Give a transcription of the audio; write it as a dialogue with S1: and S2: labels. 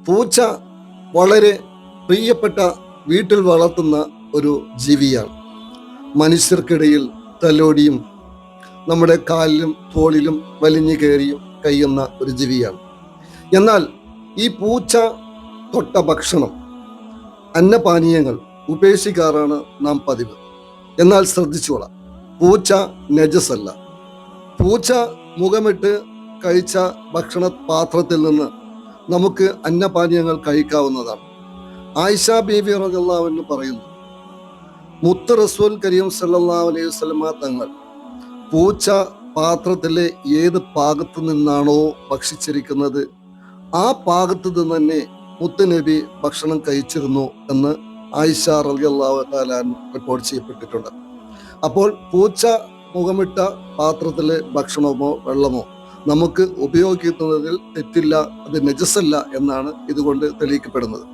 S1: പൂച്ച വളരെ പ്രിയപ്പെട്ട വീട്ടിൽ വളർത്തുന്ന ഒരു ജീവിയാണ്. മനുഷ്യർക്കിടയിൽ തലോടിയും നമ്മുടെ കാലിലും തോളിലും വലിഞ്ഞു കയറിയും കഴിയുന്ന ഒരു ജീവിയാണ്. എന്നാൽ ഈ പൂച്ച തൊട്ട ഭക്ഷണം, അന്നപാനീയങ്ങൾ ഉപേക്ഷിക്കാറാണ് നാം പതിവ്. എന്നാൽ ശ്രദ്ധിച്ചോളാം, പൂച്ച നജസല്ല. പൂച്ച മുഖമിട്ട് കഴിച്ച ഭക്ഷണ പാത്രത്തിൽ നിന്ന് നമുക്ക് അന്നപാനീയങ്ങൾ കഴിക്കാവുന്നതാണ്. ആയിഷ ബീവി റളിയല്ലാഹു അൻഹ പറയുന്നു, മുത്ത് റസൂൽ കരീം സല്ലല്ലാഹു അലൈഹി വസല്ലമ തങ്ങൾ പൂച്ച പാത്രത്തിലെ ഏത് ഭാഗത്തു നിന്നാണോ ഭക്ഷിച്ചിരിക്കുന്നത് ആ ഭാഗത്തു നിന്ന് തന്നെ മുത്തുനബി ഭക്ഷണം കഴിച്ചിരുന്നു എന്ന് ആയിഷ റളിയല്ലാഹു തആല റിപ്പോർട്ട് ചെയ്യപ്പെട്ടിട്ടുണ്ട്. അപ്പോൾ പൂച്ച മുഖമിട്ട പാത്രത്തിലെ ഭക്ഷണമോ വെള്ളമോ നമുക്ക് ഉപയോഗിക്കുന്നതിൽ തെറ്റില്ല, അത് നജസല്ല എന്നാണ് ഇതുകൊണ്ട് തെളിയിക്കപ്പെടുന്നത്.